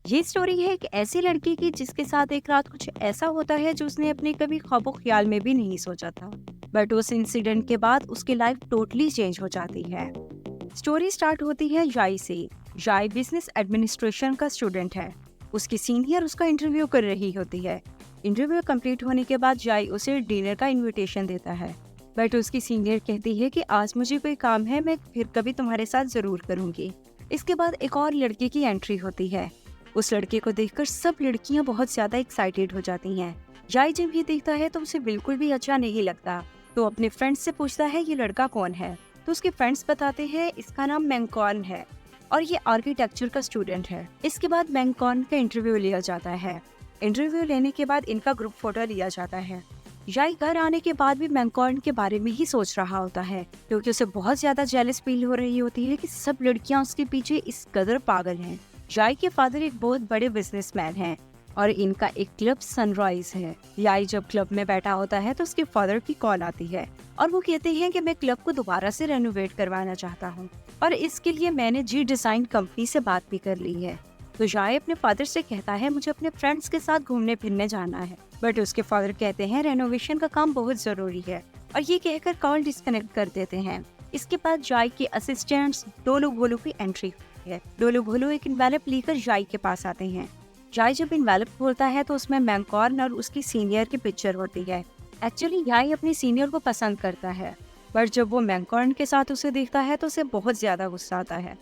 ये स्टोरी है एक ऐसी लड़की की जिसके साथ एक रात कुछ ऐसा होता है जो उसने अपने कभी ख्वाबो ख्याल में भी नहीं सोचा था। बट उस इंसिडेंट के बाद उसकी लाइफ टोटली चेंज हो जाती है। स्टोरी स्टार्ट होती है याई से। याई बिजनेस एडमिनिस्ट्रेशन का स्टूडेंट है। उसकी सीनियर उसका इंटरव्यू कर रही होती है। इंटरव्यू कंप्लीट होने के बाद याई उसे डिनर का इनविटेशन देता है। बट उसकी सीनियर कहती है कि आज मुझे कोई काम है, मैं फिर कभी तुम्हारे साथ जरूर करूंगी। इसके बाद एक और लड़के की एंट्री होती है। उस लड़के को देखकर सब लड़कियां बहुत ज्यादा एक्साइटेड हो जाती हैं। याई जब ये देखता है तो उसे बिल्कुल भी अच्छा नहीं लगता। तो अपने फ्रेंड्स से पूछता है ये लड़का कौन है। तो उसके फ्रेंड्स बताते हैं इसका नाम मैंकॉन है और ये आर्किटेक्चर का स्टूडेंट है। इसके बाद मैंकॉन का इंटरव्यू लिया जाता है। इंटरव्यू लेने के बाद इनका ग्रुप फोटो लिया जाता है। याई घर आने के बाद भी मैंकॉन के बारे में ही सोच रहा होता है, क्योंकि उसे बहुत ज्यादा जेलस फील हो रही होती है कि सब लड़कियां उसके पीछे इस कदर पागल हैं। याई के फादर एक बहुत बड़े बिजनेसमैन हैं और इनका एक क्लब सनराइज है। याई जब क्लब में बैठा होता है तो उसके फादर की कॉल आती है और वो कहते हैं कि मैं क्लब को दोबारा से रेनोवेट करवाना चाहता हूँ और इसके लिए मैंने जी डिजाइन कंपनी से बात भी कर ली है। तो याई अपने फादर से कहता है मुझे अपने फ्रेंड्स के साथ घूमने फिरने जाना है। बट उसके फादर कहते हैं रेनोवेशन का काम बहुत जरूरी है और ये कहकर कॉल डिस्कनेक्ट कर देते हैं। इसके बाद याई के असिस्टेंट्स डोलो भोलो की एंट्री है। डोलो भोलो एक इन्वेलप लेकर याई के पास आते हैं। याई जब इन्वेलप खोलता है तो उसमें मैंकॉर्न और उसकी सीनियर की पिक्चर होती है। एक्चुअली याई अपनी सीनियर को पसंद करता है, पर जब वो मैंकॉर्न के साथ उसे देखता है तो उसे बहुत ज्यादा गुस्सा आता है।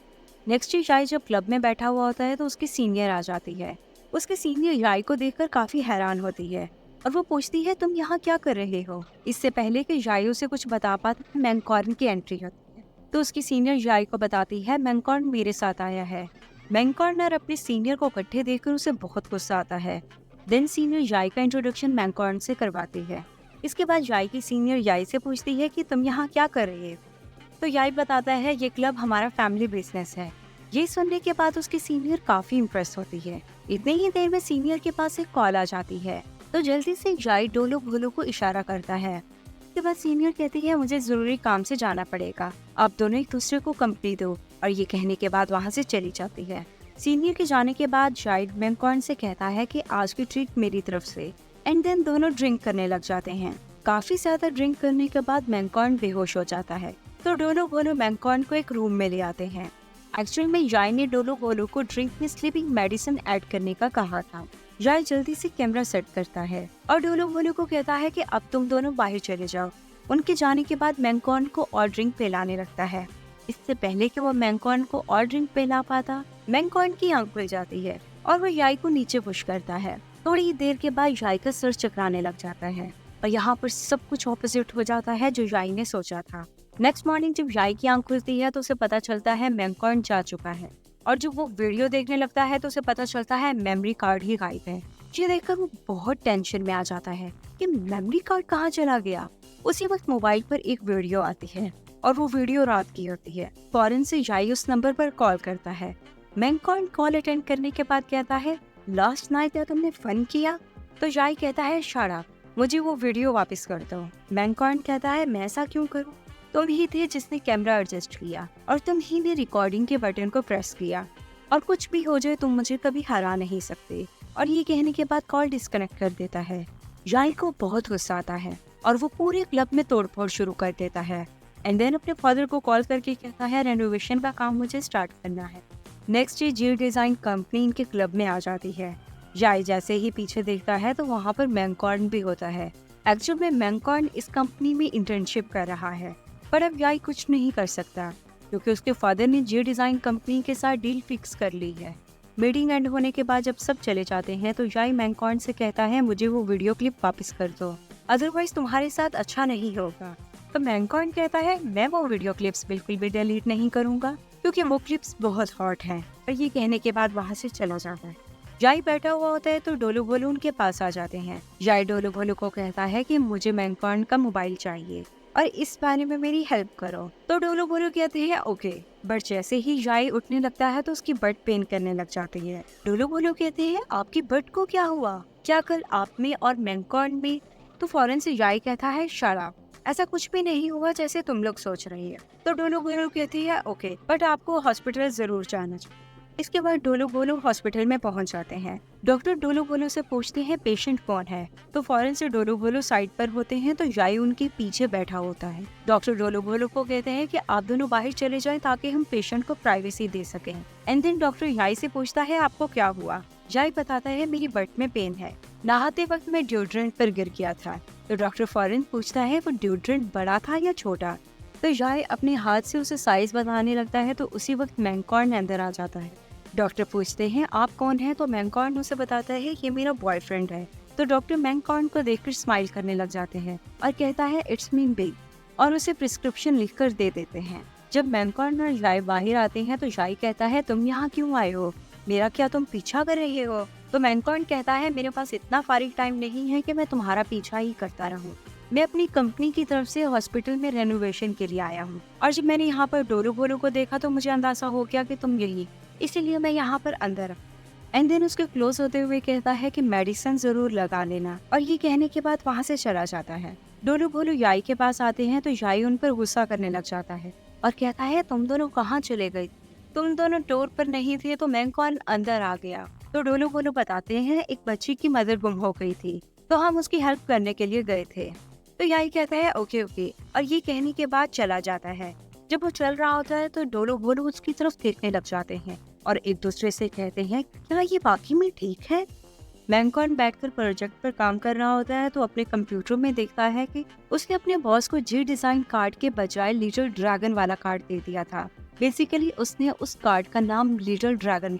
नेक्स्ट डे याई जब क्लब में बैठा हुआ होता है तो उसकी सीनियर आ जाती है। उसकी सीनियर याई को देखकर काफी हैरान होती है और वो पूछती है तुम यहाँ क्या कर रहे हो। इससे पहले कि याई उसे कुछ बता पाता मैंकॉर्न की एंट्री होती है। तो उसकी सीनियर याई को बताती है मैंकॉर्न मेरे साथ आया है। मैंकॉर्न और अपने सीनियर को इकट्ठे देखकर उसे बहुत गुस्सा आता है। देन सीनियर याई का इंट्रोडक्शन मैंकॉर्न से करवाती है। इसके बाद याई की सीनियर याई से पूछती है कि तुम यहाँ क्या कर रहे हो। तो याई बताता है ये क्लब हमारा फैमिली बिजनेस है। ये सुनने के बाद उसकी सीनियर काफी इम्प्रेस होती है। इतनी ही देर में सीनियर के पास एक कॉल आ जाती है। तो जल्दी से याई डोलो भोलो को इशारा करता है। उसके बाद सीनियर कहती है मुझे जरूरी काम से जाना पड़ेगा, आप दोनों एक दूसरे को कंपनी दो। और ये कहने के बाद वहाँ से चली जाती है। सीनियर के जाने के बाद याई मैंकॉर्न से कहता है कि आज की ट्रीट मेरी तरफ से। एंड देन दोनों ड्रिंक करने लग जाते हैं। काफी ज्यादा ड्रिंक करने के बाद मैंकॉर्न बेहोश हो जाता है। तो डोलो भोलो मैंकॉर्न को एक रूम में ले आते हैं। एक्चुअल में याई ने डोलो भोलो को ड्रिंक में स्लीपिंग मेडिसिन ऐड करने का कहा था। याई जल्दी से कैमरा सेट करता है और डोलो भोलो को कहता है कि अब तुम दोनों बाहर चले जाओ। उनके जाने के बाद मैंकॉर्न को और ड्रिंक पिलाने लगता है। इससे पहले कि वो मैंकॉर्न को और ड्रिंक पिला पाता, मैंकॉर्न की आंख खुल जाती है और वो याई को नीचे पुश करता है। थोड़ी ही देर के बाद याई का सर चकराने लग जाता है और यहाँ पर सब कुछ ऑपोजिट हो जाता है जो याई ने सोचा था। नेक्स्ट मॉर्निंग जब याई की आंख खुलती है तो उसे पता चलता है मैंकॉर्न जा चुका है और जब वो वीडियो देखने लगता है तो उसे पता चलता है मेमोरी कार्ड ही गायब है। ये देखकर वो बहुत टेंशन में आ जाता है कि मेमोरी कार्ड कहाँ चला गया। उसी वक्त मोबाइल पर एक वीडियो आती है और वो वीडियो रात की होती है। फौरन से याई उस नंबर पर कॉल करता है। मैंकॉर्न कॉल अटेंड करने के बाद कहता है लास्ट नाइट क्या तुमने फन किया। तो याई कहता है शट अप, मुझे वो वीडियो वापस कर दो। मैंकॉर्न कहता है मैं ऐसा क्यों करूँ, तुम ही थे जिसने कैमरा एडजस्ट किया और तुम ही ने रिकॉर्डिंग के बटन को प्रेस किया और कुछ भी हो जाए तुम मुझे कभी हरा नहीं सकते। और ये कहने के बाद कॉल डिस्कनेक्ट कर देता है। याई को बहुत गुस्सा आता है और वो पूरे क्लब में तोड़फोड़ शुरू कर देता है। एंड देन अपने फादर को कॉल करके कहता है रेनोवेशन का काम मुझे स्टार्ट करना है। नेक्स्ट डे जी डिजाइन कंपनी इनके क्लब में आ जाती है। याई जैसे ही पीछे देखता है तो वहाँ पर मैंकॉर्न भी होता है। एक्चुअल में मैंकॉर्न इस कंपनी में इंटर्नशिप कर रहा है, पर अब याई कुछ नहीं कर सकता क्योंकि उसके फादर ने जी डिजाइन कंपनी के साथ डील फिक्स कर ली है। मीटिंग एंड होने के बाद जब सब चले जाते हैं तो याई मैंकॉर्न से कहता है मुझे वो वीडियो क्लिप वापस कर दो, अदरवाइज तुम्हारे साथ अच्छा नहीं होगा। तो मैंकॉर्न कहता है मैं वो वीडियो क्लिप्स बिल्कुल भी डिलीट नहीं करूंगा क्योंकि वो क्लिप्स बहुत हॉट हैं। और ये कहने के बाद वहाँ से चला जाता है। याई बैठा हुआ होता है तो डोलो भोलो उनके पास आ जाते हैं। याई डोलो भोलो को कहता है कि मुझे मैंकॉर्न का मोबाइल चाहिए और इस बारे में मेरी हेल्प करो। तो डोलो भोलो कहते हैं ओके। बट जैसे ही याई उठने लगता है तो उसकी बट पेन करने लग जाती है। डोलो भोलो कहते हैं आपकी बट को क्या हुआ, क्या कल आप में और मैंकॉर्न में। तो फौरन से याई कहता है शट अप, ऐसा कुछ भी नहीं हुआ जैसे तुम लोग सोच रही है। तो डोलो भोलो कहती है ओके बट आपको हॉस्पिटल जरूर जाना चाहिए। इसके बाद डोलो बोलो हॉस्पिटल में पहुंच जाते हैं। डॉक्टर डोलो बोलो से पूछते हैं पेशेंट कौन है, तो फौरन से डोलो बोलो साइड पर होते हैं तो याई उनके पीछे बैठा होता है। डॉक्टर डोलो बोलो को कहते हैं कि आप दोनों बाहर चले जाएं ताकि हम पेशेंट को प्राइवेसी दे सकें। एंड देन डॉक्टर याई से पूछता है आपको क्या हुआ। याई बताता है मेरी बट में पेन है, नहाते वक्त मैं ड्यूड्रेंट पर गिर गया था। तो डॉक्टर फौरन पूछता है वो ड्यूड्रेंट बड़ा था या छोटा। तो याई अपने हाथ से उसे साइज बताने लगता है तो उसी वक्त मैंकॉर्न अंदर आ जाता है। डॉक्टर पूछते हैं आप कौन हैं, तो मैंकॉर्न उसे बताता है ये मेरा बॉयफ्रेंड है। तो डॉक्टर मैंकॉर्न को देखकर स्माइल करने लग जाते हैं और कहता है इट्स मीन बिग, और उसे प्रिस्क्रिप्शन लिखकर दे देते हैं। जब मैंकॉर्न और याई बाहर आते हैं तो याई कहता है तुम यहाँ क्यों आए हो, मेरा क्या तुम पीछा कर रहे हो। तो मैंकॉर्न कहता है मेरे पास इतना फारिग टाइम नहीं है कि मैं तुम्हारा पीछा ही करता रहूं। मैं अपनी कंपनी की तरफ से हॉस्पिटल में रेनोवेशन के लिए आया हूँ, और जब मैंने यहाँ पर डोलो बोलो को देखा तो मुझे अंदाजा हो गया कि तुम यही, इसीलिए मैं यहाँ पर अंदर। एंड देन उसके क्लोज होते हुए कहता है कि मेडिसिन जरूर लगा लेना, और ये कहने के बाद वहाँ से चला जाता है। डोलो बोलो याई के पास आते हैं तो याई उन पर गुस्सा करने लग जाता है और कहता है तुम दोनों कहाँ चले गए, तुम दोनों टूर पर नहीं थे तो मैंकॉर्न अंदर आ गया। तो डोलो बोलो बताते हैं एक बच्ची की मदर गुम हो गई थी तो हम उसकी हेल्प करने के लिए गए थे। तो याई कहता है ओके ओके, और ये कहने के बाद चला जाता है। जब वो चल रहा होता है तो डोलो बोलो उसकी तरफ देखने लग जाते हैं और एक दूसरे से कहते हैं क्या ये वाकई में ठीक है। मैंकॉर्न बैठकर प्रोजेक्ट पर काम कर रहा होता है तो अपने कंप्यूटर में देखता है कि उसने अपने बॉस को जी डिजाइन कार्ड के बजाय लिटिल ड्रैगन वाला कार्ड दे दिया था। बेसिकली उसने उस कार्ड का नाम लिटिल ड्रैगन।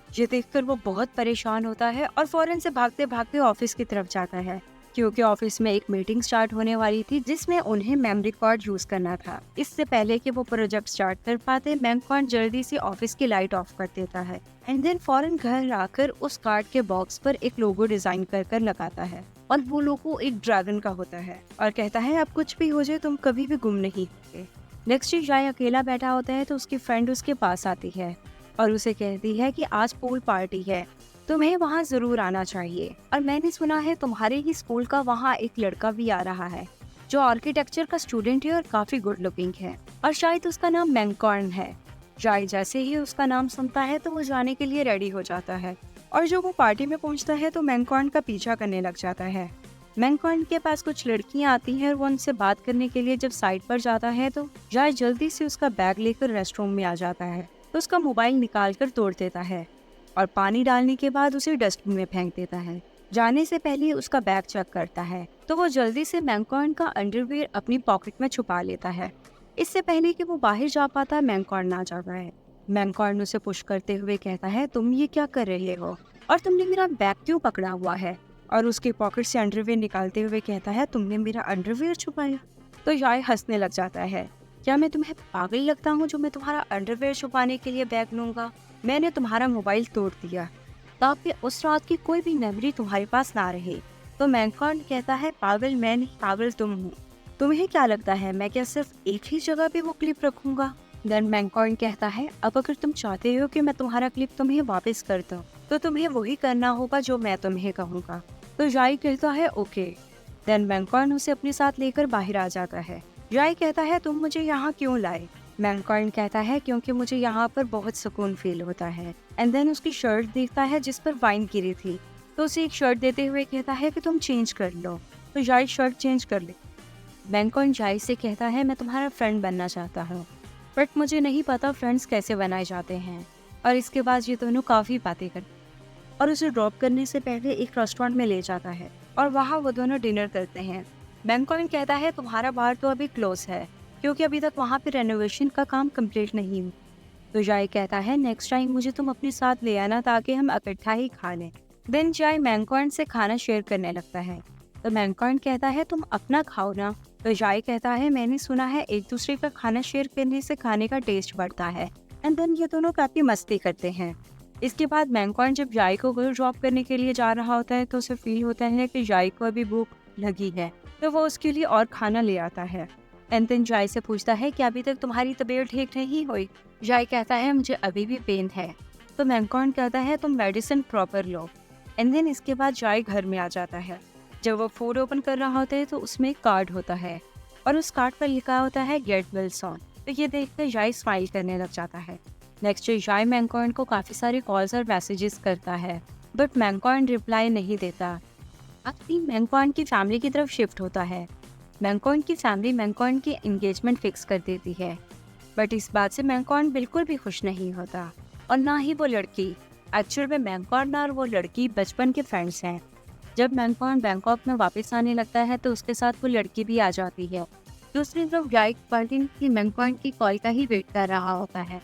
ये देखकर वो बहुत परेशान होता है और फौरन से भागते भागते ऑफिस की तरफ जाता है, क्योंकि ऑफिस में एक मीटिंग स्टार्ट होने वाली थी जिसमें उन्हें मेमोरी कार्ड यूज करना था। इससे पहले कि वो प्रोजेक्ट स्टार्ट कर पाते मैंकॉर्न जल्दी से ऑफिस की लाइट ऑफ कर देता है एंड देन फौरन घर आकर उस कार्ड के बॉक्स पर एक लोगो डिजाइन कर लगाता है, और वो लोगो एक ड्रैगन का होता है और कहता है अब कुछ भी हो जाए तुम कभी भी गुम नहीं होगे। नेक्स्ट डे जाय अकेला बैठा होता है तो उसकी फ्रेंड उसके पास आती है और उसे कहती है कि आज पूल पार्टी है, तुम्हें वहाँ जरूर आना चाहिए, और मैंने सुना है तुम्हारे ही स्कूल का वहाँ एक लड़का भी आ रहा है जो आर्किटेक्चर का स्टूडेंट है और काफी गुड लुकिंग है, और शायद उसका नाम मैंकॉर्न है। जाय जैसे ही उसका नाम सुनता है तो वो जाने के लिए रेडी हो जाता है, और जब वो पार्टी में पहुंचता है तो मैंकॉर्न का पीछा करने लग जाता है। मैंकॉर्न के पास कुछ लड़कियां आती हैं और वो उनसे बात करने के लिए जब साइड पर जाता है तो जाय जल्दी से उसका बैग लेकर रेस्टरूम में आ जाता है, तो उसका मोबाइल निकाल कर तोड़ देता है और पानी डालने के बाद उसे डस्टबिन में फेंक देता है। जाने से पहले उसका बैग चेक करता है तो वो जल्दी से मैंकॉर्न का अंडरवियर अपनी पॉकेट में छुपा लेता है। इससे पहले कि वो बाहर जा पाता मैंकॉर्न आ जाता है। मैंकॉर्न उसे पुश करते हुए कहता है तुम ये क्या कर रहे हो और तुमने मेरा बैग क्यों पकड़ा हुआ है, और उसके पॉकेट से अंडरवियर निकालते हुए कहता है तुमने मेरा अंडरवियर छुपाया। तो याय हंसने लग जाता है, क्या मैं तुम्हें पागल लगता हूँ जो मैं तुम्हारा अंडरवियर छुपाने के लिए बैग लूंगा। मैंने तुम्हारा मोबाइल तोड़ दिया ताकि उस रात की कोई भी मेमोरी तुम्हारे पास ना रहे। तो मैंकॉर्न कहता है पागल मैं नहीं, पागल तुम हो। तुम्हें क्या लगता है मैं क्या सिर्फ एक ही जगह पे वो क्लिप रखूंगा। देन मैंकॉर्न कहता है अब अगर तुम चाहते हो कि मैं तुम्हारा क्लिप तुम्हें वापस कर दूं तो तुम्हें वही करना होगा जो मैं तुम्हें कहूँगा। तो जाय कहता है ओके। देन मैंकॉर्न उसे अपने साथ लेकर बाहर आ जाता है। जाय कहता है तुम मुझे यहाँ क्यों लाए। मैंकॉर्न कहता है क्योंकि मुझे यहाँ पर बहुत सुकून फील होता है। एंड देन उसकी शर्ट देखता है जिस पर वाइन गिरी थी, तो उसे एक शर्ट देते हुए कहता है कि तुम चेंज कर लो। तो जाय शर्ट चेंज कर ले। मैंकॉर्न जाय से कहता है मैं तुम्हारा फ्रेंड बनना चाहता हूँ, बट मुझे नहीं पता फ्रेंड्स कैसे बनाए जाते हैं। और इसके बाद ये दोनों काफ़ी बातें करते और उसे ड्रॉप करने से पहले एक रेस्टोरेंट में ले जाता है और वहाँ वो दोनों डिनर करते हैं। मैंकॉर्न कहता है तुम्हारा बार तो अभी क्लोज है क्योंकि अभी तक वहाँ पे रेनोवेशन का काम कंप्लीट नहीं हुआ। तो जाय कहता है नेक्स्ट टाइम मुझे तुम अपने साथ ले आना ताकि हम इकट्ठा ही खा लें। देन जाय मैंकॉर्न से खाना शेयर करने लगता है। तो मैंकॉर्न कहता है तुम अपना खाओ ना। तो जाय कहता है मैंने सुना है एक दूसरे का खाना शेयर करने से खाने का टेस्ट बढ़ता है। एंड देन ये दोनों काफी मस्ती करते हैं। इसके बाद मैंकॉर्न जब जाय को घर ड्रॉप करने के लिए जा रहा होता है तो उसे फील होता है कि जाय को अभी भूख लगी है, तो वो उसके लिए और खाना ले आता है। एंड देन जाय से पूछता है कि अभी तक तुम्हारी तबीयत ठीक नहीं हुई। जाय कहता है मुझे अभी भी पेन है। तो मैंकॉर्न कहता है तुम मेडिसिन प्रॉपर लो। एंड देन इसके बाद जाय घर में आ जाता है। जब वो फूड ओपन कर रहा होता है तो उसमें एक कार्ड होता है और उस कार्ड पर लिखा होता है गेट वेल सून। तो ये देखकर जाय स्माइल करने लग जाता है। नेक्स्ट डे जाय मैंकॉर्न को काफ़ी सारे कॉल्स और मैसेजेस करता है, बट मैंकॉर्न रिप्लाई नहीं देता। अब सीन मैंकॉर्न की फैमिली की तरफ शिफ्ट होता है। मैंकॉर्न की फैमिली मैंकॉर्न की एंगेजमेंट फिक्स कर देती है, बट इस बात से मैंकॉर्न बिल्कुल भी खुश नहीं होता, और ना ही वो लड़की। एक्चुअल में मैंकॉर्न और वो लड़की बचपन के फ्रेंड्स हैं। जब मैंकॉर्न बैंकॉक में वापस आने लगता है तो उसके साथ वो लड़की भी आ जाती है। दूसरी तरफ जाइक मार्टिन की मैंकॉर्न की कॉल का ही वेट कर रहा होता है।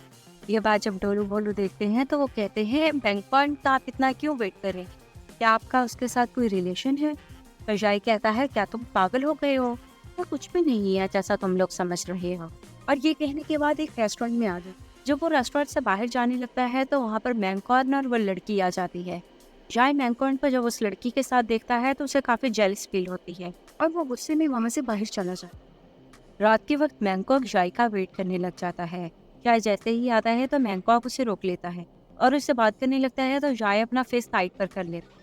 ये बात जब डोलू बोलू देखते हैं तो वो कहते हैं, मैंकॉर्न तो आप इतना क्यों वेट करें, क्या आपका उसके साथ कोई रिलेशन है? तो जाई कहता है, क्या तुम पागल हो गए हो? तो कुछ भी नहीं है जैसा तुम लोग समझ रहे हो। और ये कहने के बाद एक रेस्टोरेंट में आ जाए। जब वो रेस्टोरेंट से बाहर जाने लगता है तो वहाँ पर मैंकॉर्न और वो लड़की आ जाती है। जाय मैंकॉर्न पर जब उस लड़की के साथ देखता है तो उसे काफ़ी जेलस फील होती है, और वो गुस्से में वहाँ से बाहर चला जाता है। रात के वक्त मैंकॉक जाय का वेट करने लग जाता है। जाय जैसे ही आता है तो मैंकॉक उसे रोक लेता है और उससे बात करने लगता है, तो जाय अपना फेस साइड पर कर लेता है।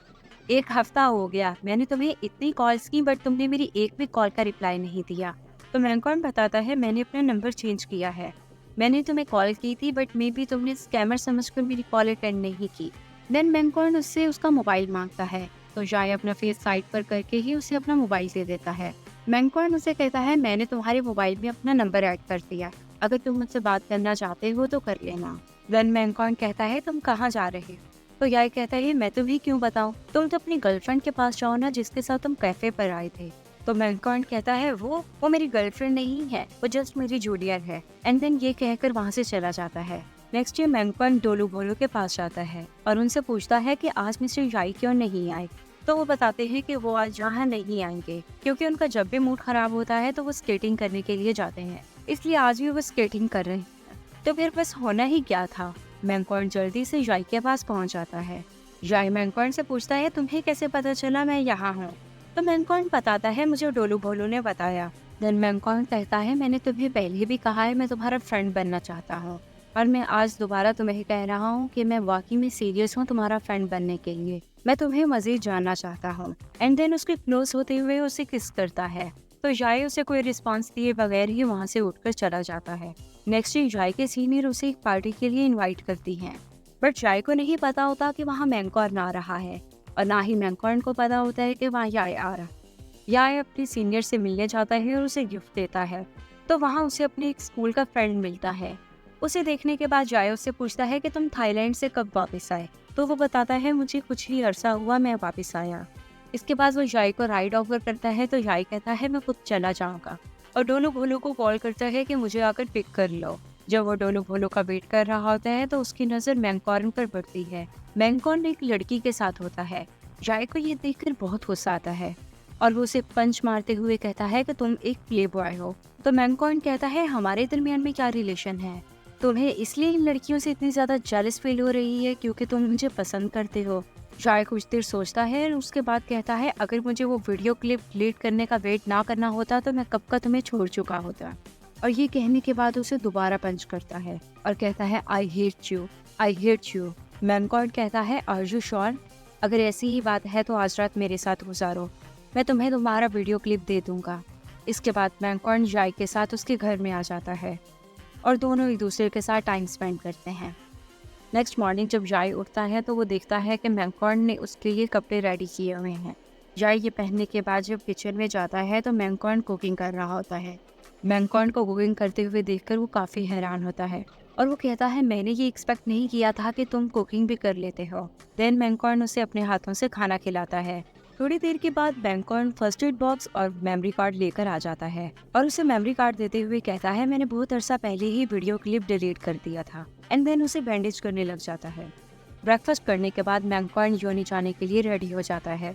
1 हफ्ता हो गया, मैंने तुम्हें इतनी कॉल्स की बट तुमने मेरी एक भी कॉल का रिप्लाई नहीं दिया। तो मैंकॉर्न बताता है, मैंने अपना नंबर चेंज किया है। मैंने तुम्हें कॉल की थी बट मे बी तुमने स्कैमर समझकर मेरी कॉल अटेंड नहीं की। देन मैंकॉर्न उससे उसका मोबाइल मांगता है, तो जाय अपना फेस साइड पर करके ही उसे अपना मोबाइल दे देता है। मैंकॉर्न उसे कहता है, मैंने तुम्हारे मोबाइल में अपना नंबर ऐड कर दिया, अगर तुम मुझसे बात करना चाहते हो तो कर लेना। देन मैंकॉर्न कहता है, तुम कहाँ जा रहे हो? तो याय कहता है, मैं तुम्हें क्यों बताऊं, तुम तो अपनी गर्लफ्रेंड के पास जाओ ना, जिसके साथ तुम कैफे पर आए थे। तो मैंकॉर्न कहता है, वो मेरी गर्लफ्रेंड नहीं है, वो जस्ट मेरी जूनियर है। एंड देन ये कहकर वहाँ से चला जाता है। नेक्स्ट डे मैंकॉर्न डोलू भोलू के पास जाता है और उनसे पूछता है कि आज मिस्टर याई क्यों नहीं आए। तो वो बताते हैं कि वो आज यहाँ नहीं आएंगे क्योंकि उनका जब भी मूड खराब होता है तो वो स्केटिंग करने के लिए जाते हैं, इसलिए आज भी वो स्केटिंग कर रहे हैं। तो फिर बस होना ही क्या था, मैंकॉर्न जल्दी से जाई के पास पहुंच जाता है। जाई मैंकॉर्न से पूछता है, तुम्हें कैसे पता चला मैं यहाँ हूँ? तो मैंकॉर्न बताता है, मुझे डोलू भोलू ने बताया। देन मैंकॉर्न कहता है, मैंने तुम्हें पहले भी कहा है मैं तुम्हारा फ्रेंड बनना चाहता हूँ, और मैं आज दोबारा तुम्हें कह रहा हूँ कि मैं वाकई में सीरियस हूँ तुम्हारा फ्रेंड बनने के लिए। मैं तुम्हें मजीद जानना चाहता हूँ। एंड देन उसके क्लोज होते हुए उसे किस करता है। तो जाय उसे कोई रिस्पॉन्स दिए बगैर ही वहाँ से उठकर चला जाता है। नेक्स्ट डे जाय के सीनियर उसे एक पार्टी के लिए इनवाइट करती हैं, बट जाय को नहीं पता होता कि वहाँ मैंकॉर्न आ रहा है, और ना ही मैंकॉर्न को पता होता है कि वहाँ याय आ रहा है। याय अपने सीनियर से मिलने जाता है और उसे गिफ्ट देता है। तो वहाँ उसे अपने एक स्कूल का फ्रेंड मिलता है। उसे देखने के बाद जाय उससे पूछता है कि तुम थाईलैंड से कब वापस आए? तो वो बताता है, मुझे कुछ ही अरसा हुआ मैं वापस आया। इसके बाद वो जाय को राइड ऑफर करता है, तो जाय कहता है, मैं खुद चला जाऊंगा, और डोलू भोलू को कॉल करता है कि मुझे आकर पिक कर लो। जब वो डोलू भोलू का वेट कर रहा होता है तो उसकी नज़र मैंकॉर्न पर पड़ती है। मैंकॉर्न एक लड़की के साथ होता है। जाय को ये देखकर बहुत गुस्सा आता है और वो उसे पंच मारते हुए कहता है कि तुम एक प्ले बॉय हो। तो मैंकॉर्न कहता है, हमारे दरमियान में क्या रिलेशन है? तुम्हें इसलिए इन लड़कियों से इतनी ज़्यादा जेलस फील हो रही है क्योंकि तुम मुझे पसंद करते हो? जाय कुछ देर सोचता है और उसके बाद कहता है, अगर मुझे वो वीडियो क्लिप डिलीट करने का वेट ना करना होता तो मैं कब का तुम्हें छोड़ चुका होता। और ये कहने के बाद उसे दोबारा पंच करता है और कहता है, I hate you, I hate you. मैंकॉर्न कहता है, आर यू श्योर? अगर ऐसी ही बात है तो आज रात मेरे साथ गुजारो, मैं तुम्हें तुम्हारा वीडियो क्लिप दे दूंगा। इसके बाद मैंकॉर्न जाय के साथ उसके घर में आ जाता है और दोनों एक दूसरे के साथ टाइम स्पेंड करते हैं। नेक्स्ट मॉर्निंग जब जाय उठता है तो वो देखता है कि मैंकॉर्न ने उसके लिए कपड़े रेडी किए हुए हैं। जाय ये पहनने के बाद जब किचन में जाता है तो मैंकॉर्न कुकिंग कर रहा होता है। मैंकॉर्न को कुकिंग करते हुए देखकर वो काफ़ी हैरान होता है और वो कहता है, मैंने ये एक्सपेक्ट नहीं किया था कि तुम कुकिंग भी कर लेते हो। देन मैंकॉर्न उसे अपने हाथों से खाना खिलाता है। थोड़ी देर के बाद मैंकॉर्न फर्स्ट एड बॉक्स और मेमोरी कार्ड लेकर आ जाता है और उसे मेमोरी कार्ड देते हुए कहता है, मैंने बहुत अरसा पहले ही वीडियो क्लिप डिलीट कर दिया था। एंड देन उसे बैंडेज करने लग जाता है। ब्रेकफास्ट करने के बाद मैंकॉर्न योनी जाने के लिए रेडी हो जाता है।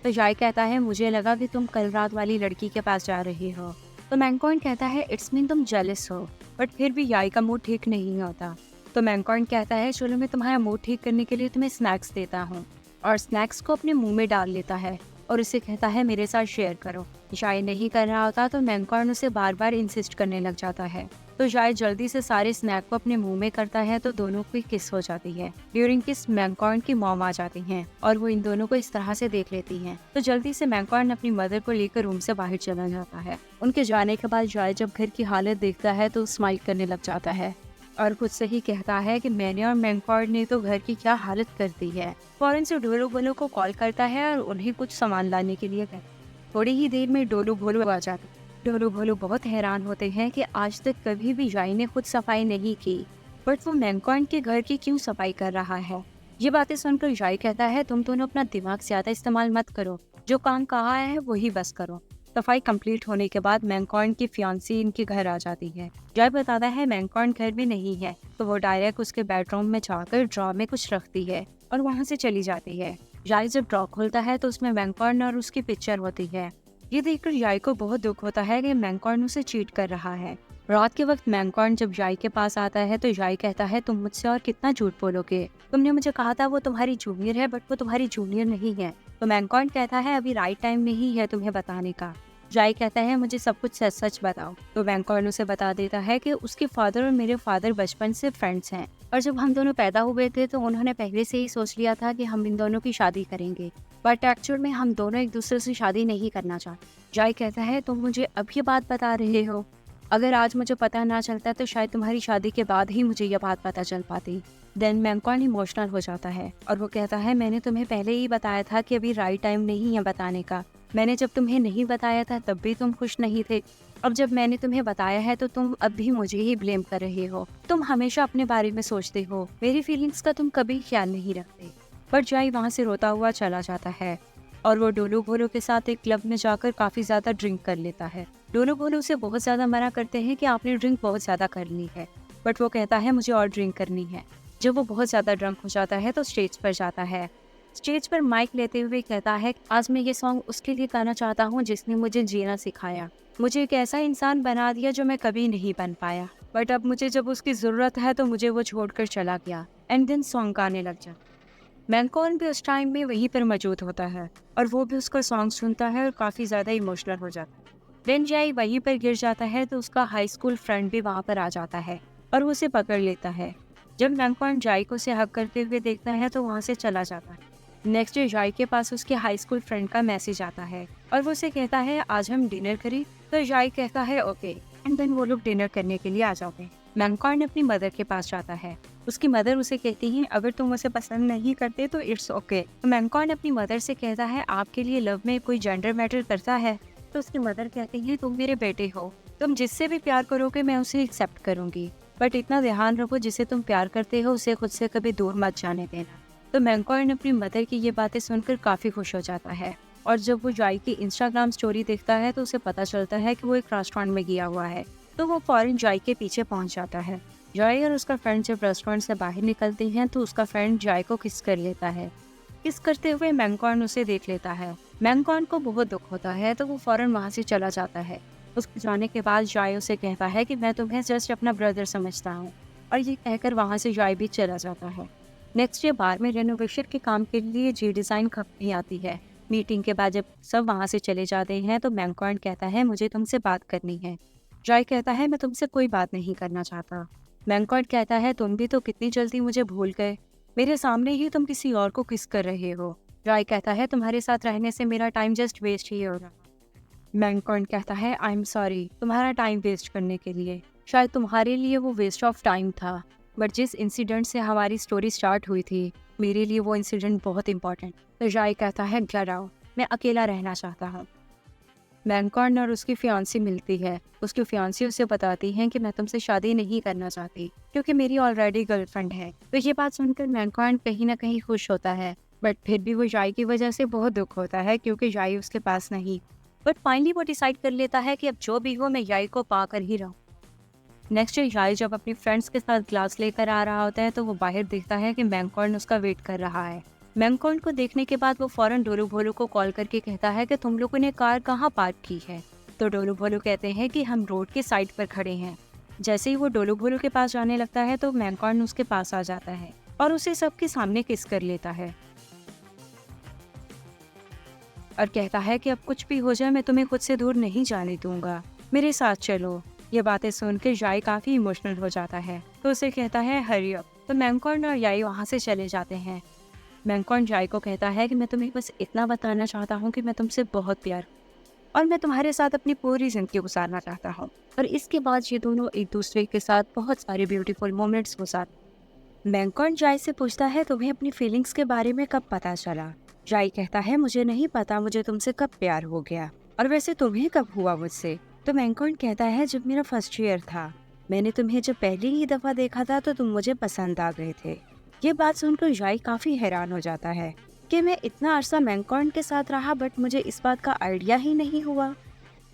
तो जाय कहता है, मुझे लगा कि तुम कल रात वाली लड़की के पास जा रही हो। तो मैंकॉर्न कहता है, इट्स मीन तुम जेलस हो। बट फिर भी याय का मूड ठीक नहीं होता। तो मैंकॉर्न कहता है, चलो मैं तुम्हारा मूड ठीक करने के लिए तुम्हें स्नैक्स देता हूँ, और स्नैक्स को अपने मुंह में डाल लेता है और उसे कहता है, मेरे साथ शेयर करो। जाय नहीं कर रहा होता तो मैंकॉर्न उसे बार बार इंसिस्ट करने लग जाता है। तो जाय जल्दी से सारे स्नैक को अपने मुंह में करता है तो दोनों की किस हो जाती है। ड्यूरिंग किस मैंकॉर्न की मॉम आ जाती हैं और वो इन दोनों को इस तरह से देख लेती हैं। तो जल्दी से मैंकॉर्न अपनी मदर को लेकर रूम से बाहर चला जाता है। उनके जाने के बाद जाय जब घर की हालत देखता है तो स्माइल करने लग जाता है। और खुद से ही कहता है कि मैंने और मैंकॉर्ड ने तो घर की क्या हालत कर दी है। फौरन से डोलो भोलो को कॉल करता है और उन्हें कुछ सामान लाने के लिए कहता है। थोड़ी ही देर में डोलो भोलो आ जाता है। डोलो भोलो बहुत हैरान होते हैं कि आज तक कभी भी जाई ने खुद सफाई नहीं की, बट वो मैंकॉर्ड के घर की क्यों सफाई कर रहा है। ये बातें सुनकर जाई कहता है, तुम दोनों अपना दिमाग ज्यादा इस्तेमाल मत करो, जो काम कहा है वही बस करो। सफाई कंप्लीट होने के बाद मैंकॉर्ड की फियांसी इनके घर आ जाती है। जॉय बताता है मैंकॉर्ड घर में नहीं है, तो वो डायरेक्ट उसके बेडरूम में जाकर ड्रॉ में कुछ रखती है और वहाँ से चली जाती है। जॉय जब ड्रॉ खोलता है तो उसमें मैंकॉर्ड और उसकी पिक्चर होती है। ये देखकर जॉय को बहुत दुख होता है कि मैंकॉर्ड उसे चीट कर रहा है। रात के वक्त मैंकॉर्ड जब जॉय के पास आता है तो जॉय कहता है, तुम मुझसे और कितना झूठ बोलोगे, तुमने मुझे कहा था वो तुम्हारी जूनियर है, बट वो तुम्हारी जूनियर नहीं है। तो मैंकॉर्ड कहता है, अभी राइट टाइम नहीं है तुम्हें बताने का। जॉय कहता है, मुझे सब कुछ सच सच बताओ। तो मैंकॉर्ड उसे बता देता है कि उसके फादर और मेरे फादर बचपन से फ्रेंड्स हैं, और जब हम दोनों पैदा हुए थे तो उन्होंने पहले से ही सोच लिया था कि हम इन दोनों की शादी करेंगे, बट एक्चुअल में हम दोनों एक दूसरे से शादी नहीं करना चाहते। जॉय कहता है, तुम मुझे अब ये बात बता रहे हो, अगर आज मुझे पता ना चलता तो शायद तुम्हारी शादी के बाद ही मुझे यह बात पता चल पाती। देन मैंकॉर्ड इमोशनल हो जाता है और वो कहता है, मैंने तुम्हें पहले ही बताया था कि अभी राइट टाइम नहीं है बताने का। मैंने जब तुम्हें नहीं बताया था तब भी तुम खुश नहीं थे, अब जब मैंने तुम्हें बताया है तो तुम अब भी मुझे ही ब्लेम कर रहे हो। तुम हमेशा अपने बारे में सोचते हो, मेरी फीलिंग्स का तुम कभी ख्याल नहीं रखते। पर जॉय वहाँ से रोता हुआ चला जाता है और वो डोलो भोलो के साथ एक क्लब में जाकर काफी ज्यादा ड्रिंक कर लेता है। डोलो भोलो उसे बहुत ज्यादा मना करते हैं कि आपने ड्रिंक बहुत ज्यादा कर ली है, बट वो कहता है मुझे और ड्रिंक करनी है। जब वो बहुत ज्यादा ड्रंक हो जाता है तो स्टेज पर जाता है। स्टेज पर माइक लेते हुए कहता है, आज मैं ये सॉन्ग उसके लिए गाना चाहता हूँ जिसने मुझे जीना सिखाया, मुझे एक ऐसा इंसान बना दिया जो मैं कभी नहीं बन पाया, बट अब मुझे जब उसकी जरूरत है तो मुझे वो छोड़कर चला गया। एंड देन सॉन्ग गाने लग जाता। मैंकॉर्ड भी उस टाइम में वहीं पर मौजूद होता है और वो भी उसका सॉन्ग सुनता है और काफ़ी ज़्यादा इमोशनल हो जाता है। देन जय वहीं पर गिर जाता है तो उसका हाई स्कूल फ्रेंड भी वहाँ पर आ जाता है और वो उसे पकड़ लेता है। जब मैंकॉर्ड जय को उसे हक करते हुए देखता है तो वहाँ से चला जाता है। नेक्स्ट डे जय के पास उसके हाई स्कूल फ्रेंड का मैसेज आता है और वो उसे कहता है, आज हम डिनर करें। तो जय कहता है ओके, एंड देन वो लोग डिनर करने के लिए आ जाते हैं। मैंकॉर्ड अपनी मदर के पास जाता है। उसकी मदर उसे कहती है, अगर तुम उसे पसंद नहीं करते तो इट्स ओके। मैंकॉर्ड अपनी मदर से कहता है, आपके लिए लव में कोई जेंडर मैटर करता है? तो उसकी मदर कहती है, तुम मेरे बेटे हो, तुम जिससे भी प्यार करोगे मैं उसे एक्सेप्ट करूंगी, बट इतना ध्यान रखो जिसे तुम प्यार करते हो उसे खुद से कभी दूर मत जाने देना। तो मैंकॉर्ड अपनी मदर की ये बातें सुनकर काफी खुश हो जाता है और जब वो जॉय की इंस्टाग्राम स्टोरी देखता है तो उसे पता चलता है कि वो एक रेस्टोरेंट में गया हुआ है। तो वो फौरन जॉय के पीछे पहुंच जाता है। जॉय और उसका फ्रेंड जब रेस्टोरेंट से बाहर निकलते हैं तो उसका फ्रेंड जॉय को किस कर लेता है। किस करते हुए मैंकॉर्ड उसे देख लेता है। मैंकॉर्ड को बहुत दुख होता है तो वो फौरन वहाँ से चला जाता है। उसके जाने के बाद जॉय उसे कहता है कि मैं तुम्हें जस्ट अपना ब्रदर समझता हूँ, और ये कहकर वहाँ से जॉय भी चला जाता है। नेक्स्ट डे बार में रेनोवेशन के काम के लिए जी डिज़ाइन कंपनी आती है। मीटिंग के बाद जब सब वहाँ से चले जाते हैं तो मैंकॉर्ड कहता है, मुझे तुमसे बात करनी है। जॉय कहता है, मैं तुमसे कोई बात नहीं करना चाहता। मैंकॉर्ड कहता है, तुम भी तो कितनी जल्दी मुझे भूल गए, मेरे सामने ही तुम किसी और को किस कर रहे हो। जॉय कहता है, तुम्हारे साथ रहने से मेरा टाइम जस्ट वेस्ट ही हो रहा। मैंकॉर्ड कहता है, आई एम सॉरी तुम्हारा टाइम वेस्ट करने के लिए, शायद तुम्हारे लिए वो वेस्ट ऑफ टाइम था, बट जिस इंसिडेंट से हमारी स्टोरी स्टार्ट हुई थी मेरे लिए वो इंसिडेंट बहुत इंपॉर्टेंट। तो जॉय कहता है, गेट आउट, मैं अकेला रहना चाहता हूँ। मैंकॉर्ड और उसकी फियांसी मिलती है। उसकी फियांसी उसे बताती है कि मैं तुमसे शादी नहीं करना चाहती क्योंकि मेरी ऑलरेडी गर्लफ्रेंड है। तो ये बात सुनकर मैंकॉर्ड कहीं ना कहीं खुश होता है, बट फिर भी वो जॉय की वजह से बहुत दुख होता है क्योंकि जॉय उसके पास नहीं। बट फाइनली वो डिसाइड कर लेता है कि अब जो भी हो मैं जॉय को पा कर ही रहूँ। नेक्स्ट डे जॉय जब अपनी फ्रेंड्स के साथ ग्लास लेकर आ रहा होता है तो वो बाहर देखता है कि मैंकॉर्ड उसका वेट कर रहा है। मैंकॉर्ड को देखने के बाद वो फौरन डोलो भोलो को कॉल करके कहता है कि तुम लोगों ने कार कहाँ पार्क की है। तो डोलो भोलो कहते हैं कि हम रोड के साइड पर खड़े हैं। जैसे ही वो डोलो भोलो के पास जाने लगता है तो मैंकॉर्ड उसके पास आ जाता है और उसे सबके सामने किस कर लेता है और कहता है कि अब कुछ भी हो जाए मैं तुम्हें खुद से दूर नहीं जाने दूंगा, मेरे साथ चलो। ये बातें सुनकर जॉय काफी इमोशनल हो जाता है तो उसे कहता है हरी अप। तो मैंकॉर्ड और जॉय वहाँ से चले जाते हैं। मैंकॉर्ड जॉय को कहता है कि मैं तुम्हें बस इतना बताना चाहता हूँ कि मैं तुमसे बहुत प्यार। और मैं तुम्हारे साथ अपनी पूरी जिंदगी गुजारना चाहता हूँ। और इसके बाद ये दोनों एक दूसरे के साथ बहुत सारे ब्यूटीफुल मोमेंट्स गुजारते। मैंकॉर्न जाई से पूछता है, तुम्हें अपनी फीलिंग्स के बारे में कब पता चला? जाई कहता है, मुझे नहीं पता मुझे तुमसे कब प्यार हो गया, और वैसे तुम्हें कब हुआ मुझसे? तो मैंकॉर्न कहता है, जब मेरा फर्स्ट ईयर था। मैंने तुम्हें जब पहली ही दफा देखा था तो तुम मुझे पसंद आ गए थे। ये बात सुनकर जाई काफी हैरान हो जाता है कि मैं इतना अरसा मैंकॉर्न के साथ रहा बट मुझे इस बात का आइडिया ही नहीं हुआ।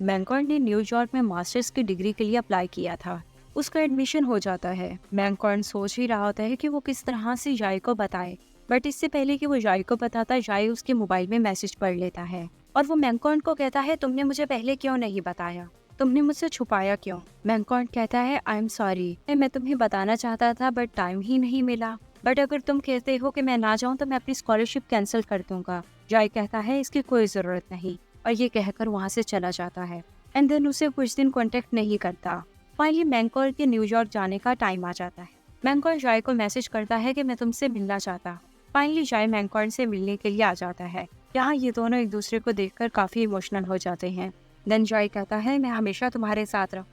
मैंकॉर्न ने न्यूयॉर्क में मास्टर्स की डिग्री के लिए अप्लाई किया था। उसका एडमिशन हो जाता है। मैंकॉर्न सोच ही रहा होता है कि वो किस तरह से जाई को बताए, बट इससे पहले कि वो जाई को बताता, जाई उसके मोबाइल में मैसेज पढ़ लेता है और वो मैंकॉर्न को कहता है, तुमने मुझे पहले क्यों नहीं बताया? तुमने मुझसे छुपाया क्यों? मैंकॉर्न कहता है, आई एम सॉरी, मैं तुम्हें बताना चाहता था बट टाइम ही नहीं मिला। बट अगर तुम कहते हो कि मैं ना जाऊँ तो मैं अपनी स्कॉलरशिप कैंसिल कर दूंगा। जाई कहता है, इसकी कोई ज़रूरत नहीं, और ये कहकर वहाँ से चला जाता है। एंड देन उसे कुछ दिन कॉन्टेक्ट नहीं करता। फाइनली मैंकॉर्न के न्यूयॉर्क जाने का टाइम आ जाता है। मैंकॉर्न जाई को मैसेज करता है कि मैं तुमसे मिलना चाहता। फाइनली जाई मैंकॉर्न से मिलने के लिए आ जाता है। यहाँ ये दोनों एक दूसरे को देखकर काफ़ी इमोशनल हो जाते हैं। देन जाई कहता है, मैं हमेशा तुम्हारे साथ रहूँ,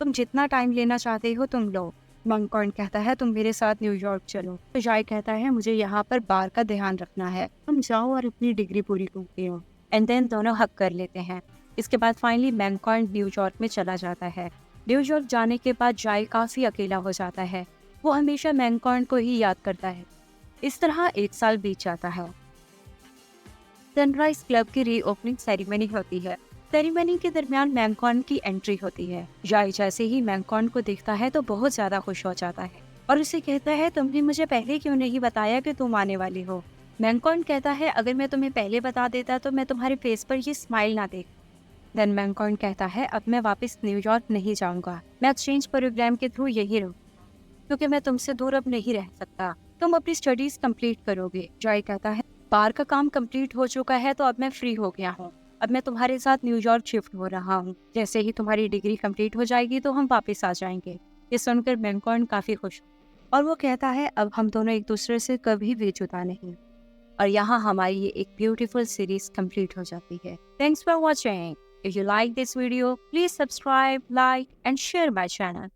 तुम जितना टाइम लेना चाहते हो तुम लो। मैंकॉर्न कहता है, तुम मेरे साथ न्यूयॉर्क चलो। तो जाई कहता है, मुझे यहाँ पर बार का ध्यान रखना है, तुम जाओ और अपनी डिग्री पूरी करते हो। एंड देन दोनों हक कर लेते हैं। इसके बाद फाइनली मैंकॉर्न न्यूयॉर्क में चला जाता है। न्यूयॉर्क जाने के बाद जाई काफ़ी अकेला हो जाता है। वो हमेशा मैंकॉर्न को ही याद करता है। इस तरह 1 साल बीत जाता है। सनराइज क्लब की रीओपनिंग सेरेमनी होती है। सेरेमनी के दरमियान मैंकॉर्न की एंट्री होती है। जाई जैसे ही मैंकॉर्न को देखता है तो बहुत ज्यादा खुश हो जाता है और उसे कहता है, तुमने मुझे पहले क्यों नहीं बताया कि तुम आने वाली हो? मैंकॉर्न कहता है, अगर मैं तुम्हें पहले बता देता तो मैं तुम्हारे फेस पर ये स्माइल ना देख। देन मैंकॉर्न कहता है, अब मैं वापस न्यूयॉर्क नहीं जाऊंगा, मैं एक्सचेंज प्रोग्राम के थ्रू यही रहूँ, क्योंकि मैं तुमसे दूर अब नहीं रह सकता। तुम अपनी स्टडीज कंप्लीट करोगे। जॉय कहता है, बार का काम कंप्लीट हो चुका है तो अब मैं फ्री हो गया हूँ। अब मैं तुम्हारे साथ न्यूयॉर्क शिफ्ट हो रहा हूँ। जैसे ही तुम्हारी डिग्री कंप्लीट हो जाएगी तो हम वापस आ जाएंगे। ये सुनकर मैंकॉर्न काफी खुश और वो कहता है, अब हम दोनों एक दूसरे से कभी भी जुदा नहीं। और यहाँ हमारी ये एक ब्यूटीफुल सीरीज कंप्लीट हो जाती है। Thanks for watching. If you like this video, please subscribe, like and share my channel.